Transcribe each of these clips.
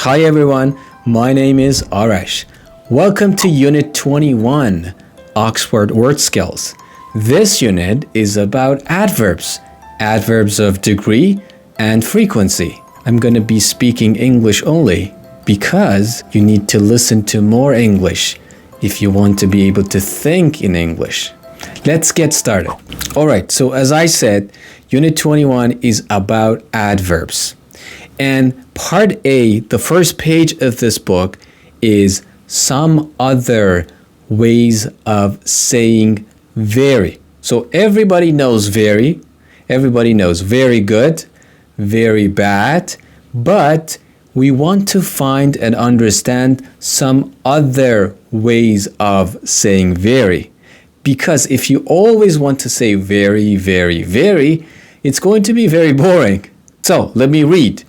Hi everyone, my name is Arash. Welcome to Unit 21, Oxford Word Skills. This unit is about adverbs, adverbs of degree and frequency. I'm going to be speaking English only because you need to listen to more English if you want to be able to think in English. Let's get started. Alright, so as I said, Unit 21 is about adverbs. And part A, the first page of this book, is some other ways of saying very. So everybody knows very. Everybody knows very good, very bad. But we want to find and understand some other ways of saying very. Because if you always want to say very, very, very, it's going to be very boring. So let me read.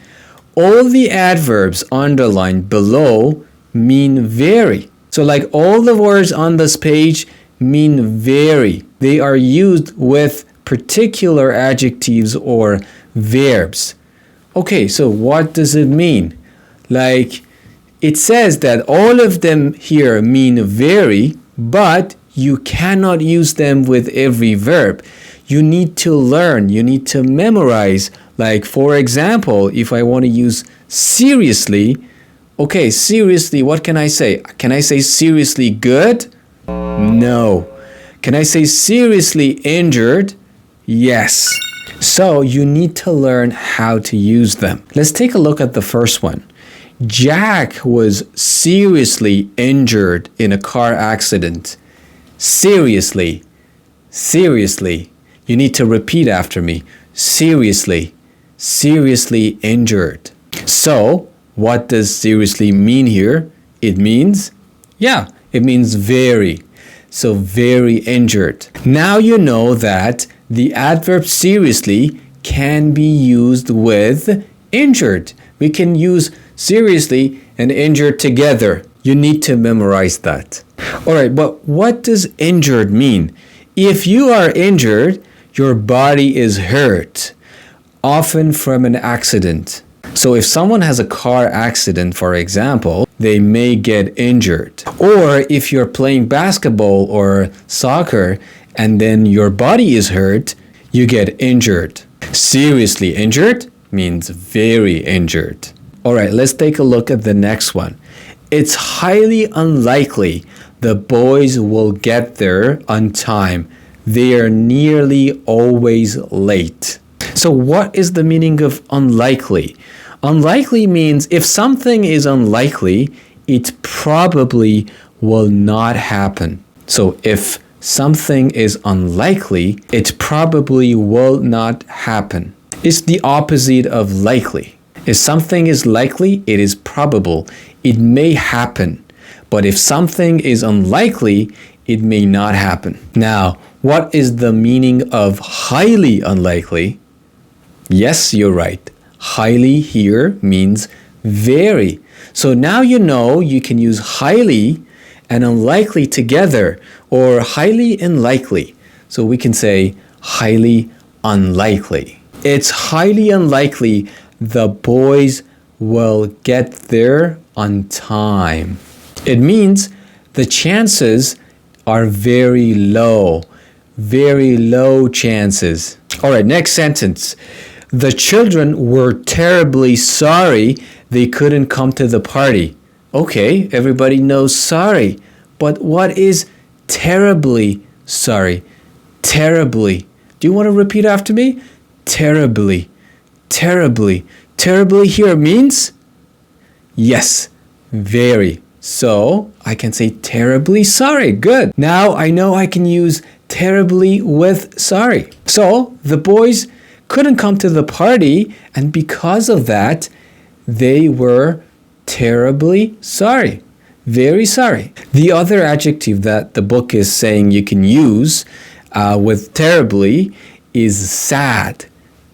All the adverbs underlined below mean very. So like all the words on this page mean very. They are used with particular adjectives or verbs. Okay, so what does it mean? Like it says that all of them here mean very, but you cannot use them with every verb. You need to learn, you need to memorize. Like for example, if I want to use seriously, okay, seriously, what can I say? Can I say seriously good? No. Can I say seriously injured? Yes. So you need to learn how to use them. Let's take a look at the first one. Jack was seriously injured in a car accident. Seriously. Seriously. You need to repeat after me. Seriously. Seriously injured. So, what does seriously mean here? It means, it means very. So, very injured. Now you know that the adverb seriously can be used with injured. We can use seriously and injured together. You need to memorize that. Alright, but what does injured mean? If you are injured, your body is hurt, often from an accident. So if someone has a car accident, for example, they may get injured. Or if you're playing basketball or soccer and then your body is hurt, you get injured. Seriously injured means very injured. Alright, let's take a look at the next one. It's highly unlikely the boys will get there on time. They are nearly always late. So what is the meaning of unlikely? Unlikely means if something is unlikely, it probably will not happen. So if something is unlikely, it probably will not happen. It's the opposite of likely. If something is likely, it is probable. It may happen. But if something is unlikely, it may not happen. Now, what is the meaning of highly unlikely? Yes, you're right. Highly here means very. So now you know you can use highly and unlikely together, or highly unlikely. So we can say highly unlikely. It's highly unlikely the boys will get there on time. It means the chances are very low chances. All right, next sentence. The children were terribly sorry they couldn't come to the party. Okay, everybody knows sorry, but what is terribly sorry? Terribly. Do you want to repeat after me? Terribly. Terribly. Terribly here means? Yes, very. So I can say terribly sorry. Good. Now I know I can use terribly with sorry. So the boys couldn't come to the party, and because of that, they were terribly sorry. Very sorry. The other adjective that the book is saying you can use with terribly is sad.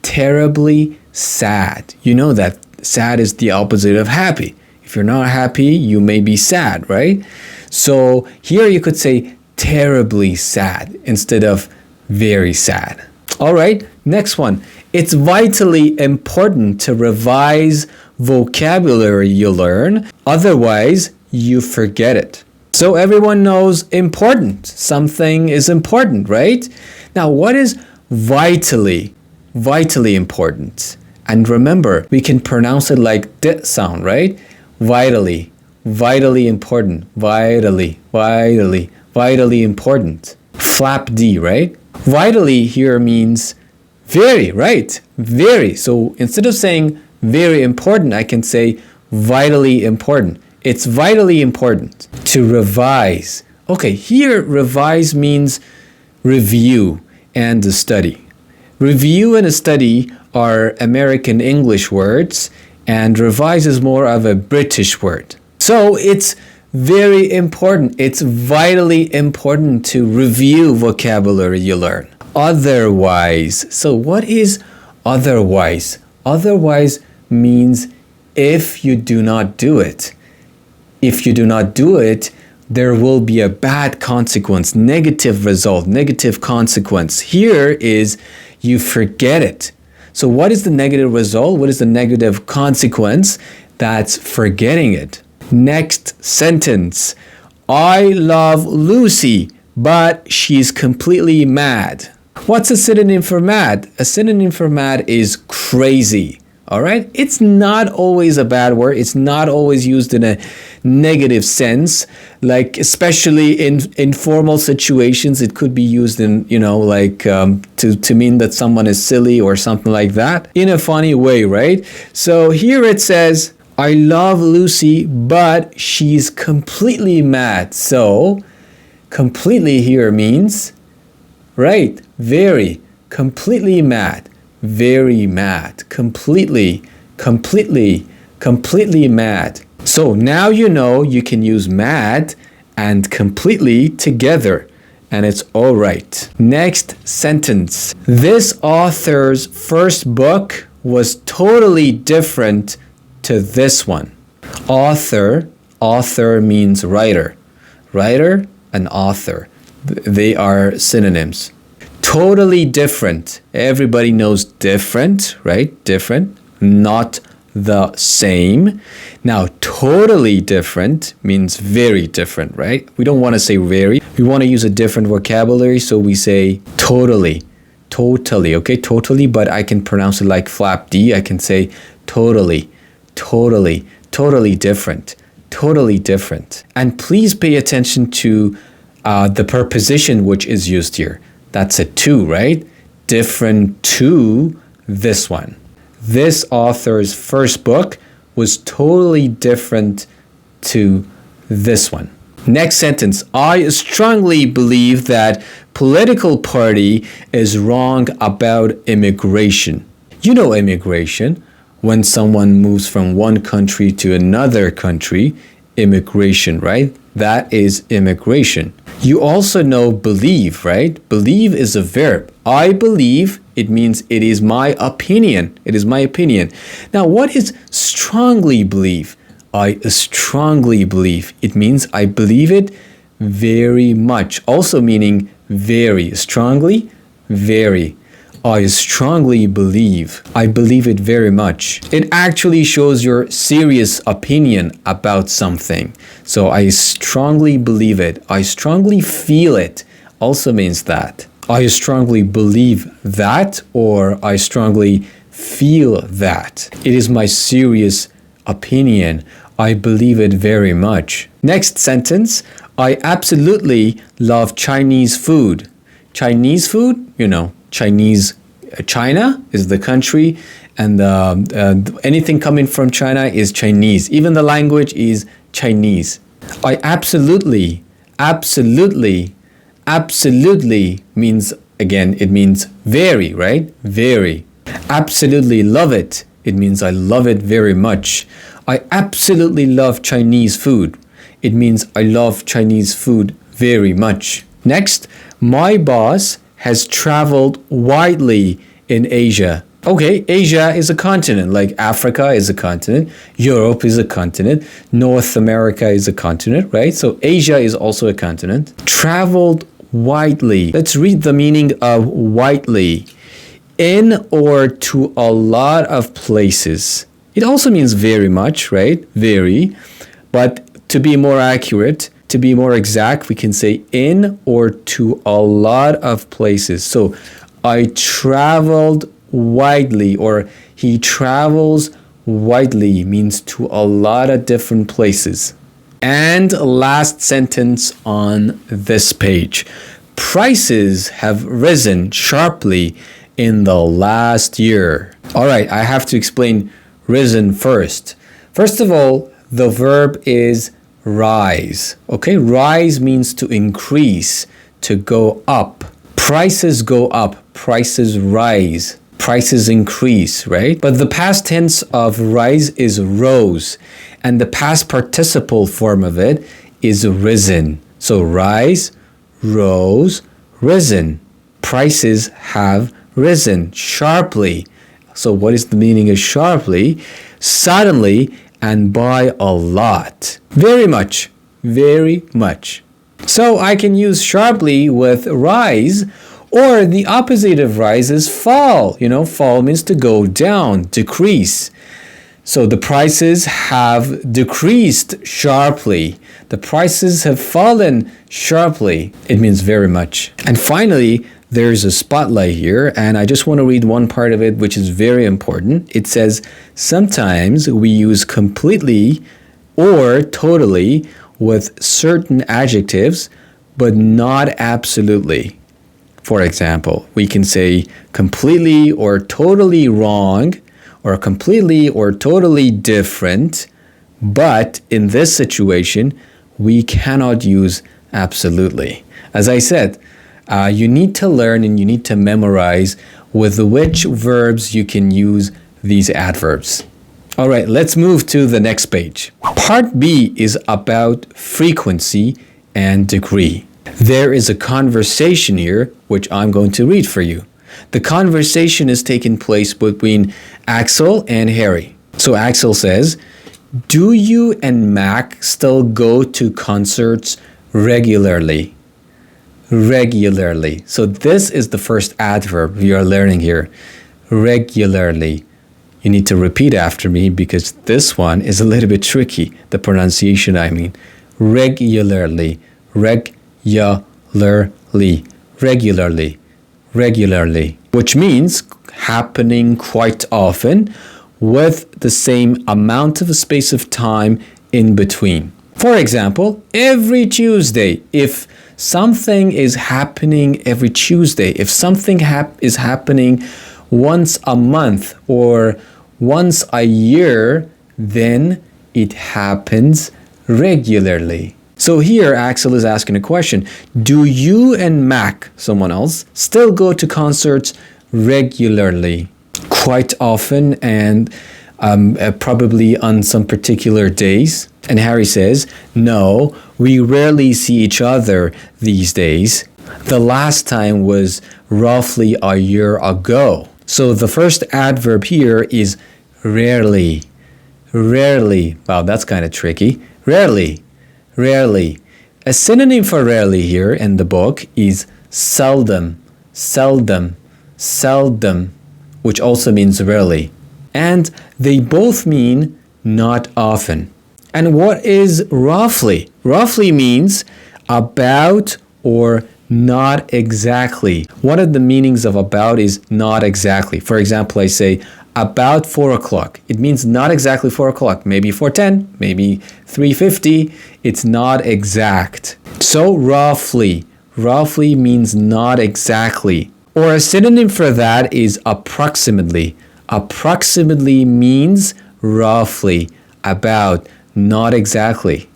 Terribly sad. You know that sad is the opposite of happy. If you're not happy, you may be sad, right? So here you could say terribly sad instead of very sad. All right, next one. It's vitally important to revise vocabulary you learn, otherwise you forget it. So everyone knows important. Something is important, right? Now, what is vitally important? And remember, we can pronounce it like D sound, right? Vitally important, vitally important. Flap D, right? Vitally here means very, right? Very. So instead of saying very important, I can say vitally important. It's vitally important to revise. Okay, here revise means review and a study. Review and a study are American English words, and revise is more of a British word. So it's very important. It's vitally important to review vocabulary you learn. Otherwise. So what is otherwise? Otherwise means if you do not do it. If you do not do it, there will be a bad consequence, negative result, negative consequence. Here is you forget it. So what is the negative result? What is the negative consequence? That's forgetting it. Next sentence. I love Lucy, but she's completely mad. What's a synonym for mad? A synonym for mad is crazy. All right? It's not always a bad word. It's not always used in a negative sense. Like, especially in informal situations, it could be used in, to mean that someone is silly or something like that in a funny way, right? So here it says, I love Lucy, but she's completely mad. So completely here means, right, very, completely mad. Very mad, completely mad. So now you know you can use mad and completely together, and it's all right. Next sentence. This author's first book was totally different to this one. Author means writer. Writer and author, they are synonyms. Totally different. Everybody knows different, right? Different, not the same. Now, totally different means very different, right? We don't want to say very. We want to use a different vocabulary, so we say totally. Totally, okay? Totally, but I can pronounce it like flap D. I can say totally different. Totally different. And please pay attention to the preposition which is used here. That's a to, right? Different to this one. This author's first book was totally different to this one. Next sentence. I strongly believe that political party is wrong about immigration. You know immigration. When someone moves from one country to another country, immigration, right? That is immigration. You also know believe, right? Believe is a verb. I believe, it means it is my opinion. It is my opinion. Now, what is strongly believe? I strongly believe. It means I believe it very much. Also meaning very. Strongly, very. I strongly believe. I believe it very much. It actually shows your serious opinion about something. So I strongly believe it. I strongly feel it also means that. I strongly believe that, or I strongly feel that. It is my serious opinion. I believe it very much. Next sentence. I absolutely love Chinese food. Chinese food, Chinese, China is the country, and anything coming from China is Chinese. Even the language is Chinese. I absolutely means, again, it means very, right? Very. Absolutely love it. It means I love it very much. I absolutely love Chinese food. It means I love Chinese food very much. Next, my boss has traveled widely in Asia. Okay, Asia is a continent, like Africa is a continent, Europe is a continent, North America is a continent, right? So Asia is also a continent. Traveled widely. Let's read the meaning of widely. In or to a lot of places. It also means very much, right? Very. But to be more accurate, to be more exact, we can say in or to a lot of places. So I traveled widely, or he travels widely means to a lot of different places. And last sentence on this page. Prices have risen sharply in the last year. All right, I have to explain risen first. First of all, the verb is rise. Okay, rise means to increase, to go up. Prices go up, prices rise, prices increase, right? But the past tense of rise is rose, and the past participle form of it is risen. So rise, rose, risen. Prices have risen sharply. So what is the meaning of sharply? Suddenly and by a lot. Very much, very much. So I can use sharply with rise, or the opposite of rise is fall. You know, fall means to go down, decrease. So the prices have decreased sharply. The prices have fallen sharply. It means very much. And finally, there's a spotlight here, and I just want to read one part of it, which is very important. It says, sometimes we use completely or totally with certain adjectives, but not absolutely. For example, we can say completely or totally wrong, or completely or totally different, but in this situation, we cannot use absolutely. As I said, you need to learn and you need to memorize with which verbs you can use these adverbs. All right, let's move to the next page. Part B is about frequency and degree. There is a conversation here, which I'm going to read for you. The conversation is taking place between Axel and Harry. So Axel says, do you and Mac still go to concerts regularly? Regularly. So this is the first adverb we are learning here. Regularly. You need to repeat after me because this one is a little bit tricky. The pronunciation, I mean. Regularly. Regularly. Regularly. Regularly. Which means happening quite often with the same amount of space of time in between. For example, every Tuesday, if something is happening every Tuesday, if something is happening once a month or once a year, then it happens regularly. So here Axel is asking a question. Do you and Mac, someone else, still go to concerts regularly? Quite often and probably on some particular days? And Harry says, no, we rarely see each other these days. The last time was roughly a year ago. So the first adverb here is rarely. Rarely. Wow, that's kind of tricky. Rarely. Rarely. A synonym for rarely here in the book is seldom. Seldom. Seldom. Which also means rarely. And they both mean not often. And what is roughly? Roughly means about or not exactly. One of the meanings of about is not exactly. For example, I say about 4 o'clock. It means not exactly 4 o'clock. Maybe 4:10, maybe 3:50. It's not exact. So roughly. Roughly means not exactly. Or a synonym for that is approximately. Approximately means roughly, about, not exactly.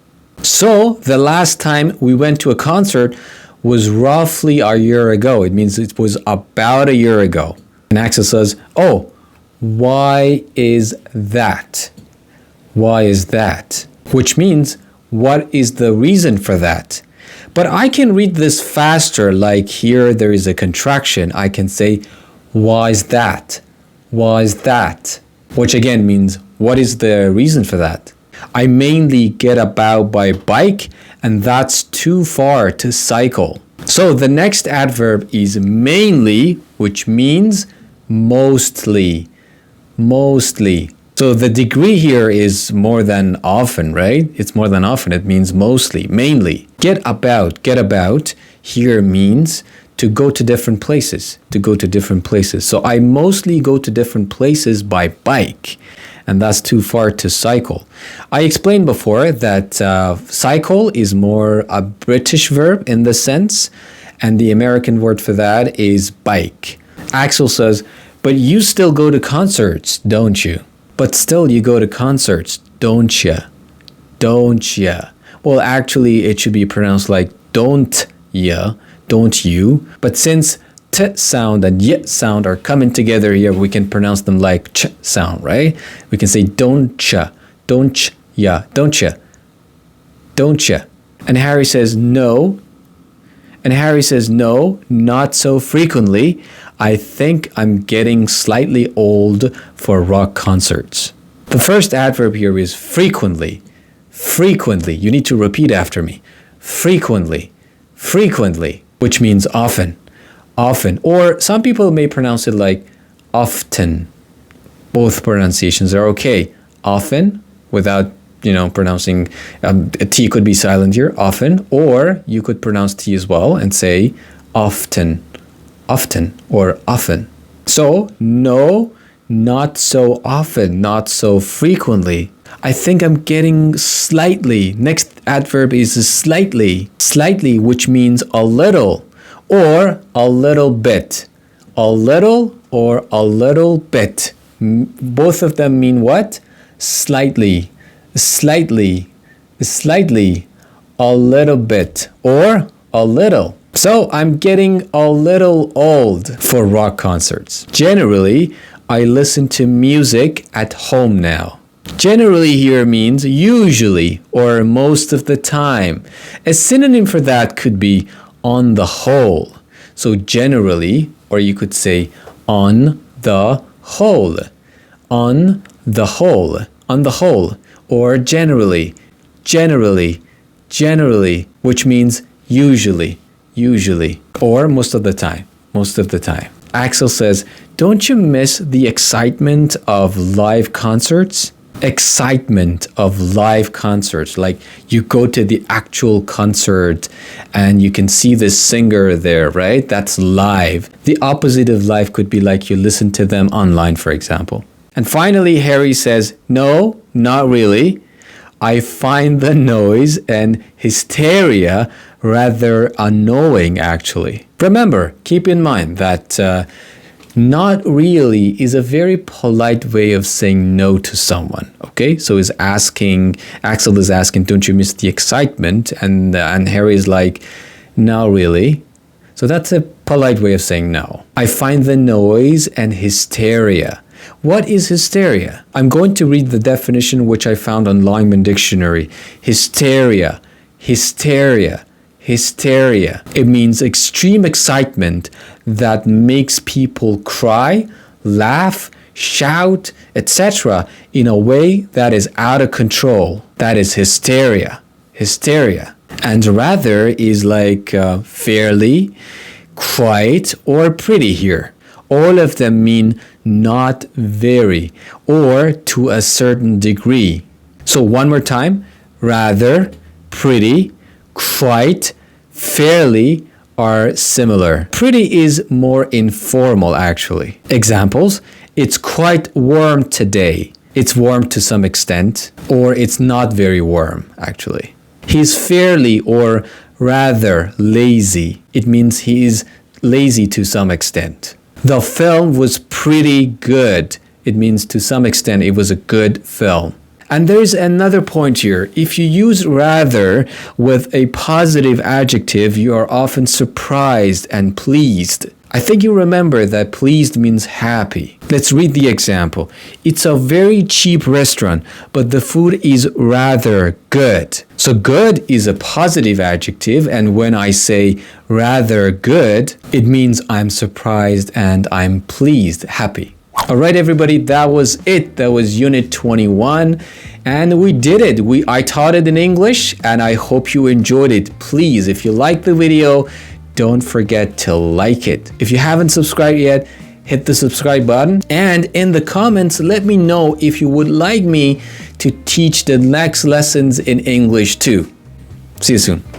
So the last time we went to a concert was roughly a year ago. It means it was about a year ago. And Axel says, oh, why is that? Why is that? Which means, what is the reason for that? But I can read this faster, like here there is a contraction. I can say, why is that? Why is that? Which again means, what is the reason for that? I mainly get about by bike, and that's too far to cycle. So the next adverb is mainly, which means mostly. Mostly. So So the degree here is more than often, right? It's more than often. It means mostly, mainly. Get about here means to go to different places, to go to different places. So I mostly go to different places by bike, and that's too far to cycle. I explained before that cycle is more a British verb in the sense, and the American word for that is bike. Axel says, but you still go to concerts, don't you? But still you go to concerts, don't ya? Don't ya? Well, actually, it should be pronounced like don't ya, don't you. But since t sound and y sound are coming together here, we can pronounce them like ch sound, right? We can say don't cha, don't ch ya, don't ya, don't ya. And Harry says no. And Harry says no, not so frequently. I think I'm getting slightly old for rock concerts. The first adverb here is frequently. Frequently. You need to repeat after me. Frequently. Frequently. Which means often. Often. Or some people may pronounce it like often. Both pronunciations are okay. Often, without pronouncing a T could be silent here, often, or you could pronounce T as well and say often, often, or often. So, no, not so often, not so frequently. I think I'm getting slightly. Next adverb is slightly. Slightly, which means a little, or a little bit. A little or a little bit. Both of them mean what? Slightly. Slightly, slightly, a little bit, or a little. So I'm getting a little old for rock concerts. Generally, I listen to music at home now. Generally here means usually or most of the time. A synonym for that could be on the whole. So generally, or you could say on the whole. On the whole. On the whole. Or generally, generally, generally, which means usually, usually, or most of the time, most of the time. Axel says, don't you miss the excitement of live concerts? Excitement of live concerts, like you go to the actual concert and you can see the singer there, right? That's live. The opposite of live could be like you listen to them online, for example. And finally, Harry says, no, not really. I find the noise and hysteria rather annoying, actually. Remember, keep in mind that not really is a very polite way of saying no to someone, okay? So Axel is asking, don't you miss the excitement? And Harry is like, not really. So that's a polite way of saying no. I find the noise and hysteria. What is hysteria? I'm going to read the definition which I found on Lyman Dictionary. Hysteria, hysteria, hysteria. It means extreme excitement that makes people cry, laugh, shout, etc. in a way that is out of control. That is hysteria. Hysteria. And rather is like fairly, quite, or pretty here. All of them mean not very or to a certain degree. So one more time, rather, pretty, quite, fairly are similar. Pretty is more informal actually. Examples, it's quite warm today. It's warm to some extent, or it's not very warm actually. He's fairly or rather lazy. It means he is lazy to some extent. The film was pretty good. It means to some extent it was a good film. And there's another point here. If you use rather with a positive adjective, you are often surprised and pleased. I think you remember that pleased means happy. Let's read the example. It's a very cheap restaurant, but the food is rather good. So good is a positive adjective, and when I say rather good, it means I'm surprised and I'm pleased, happy. All right, everybody, that was it. That was Unit 21, and we did it. I taught it in English, and I hope you enjoyed it. Please, if you liked the video, don't forget to like it. If you haven't subscribed yet, hit the subscribe button, and in the comments, let me know if you would like me to teach the next lessons in English too. See you soon.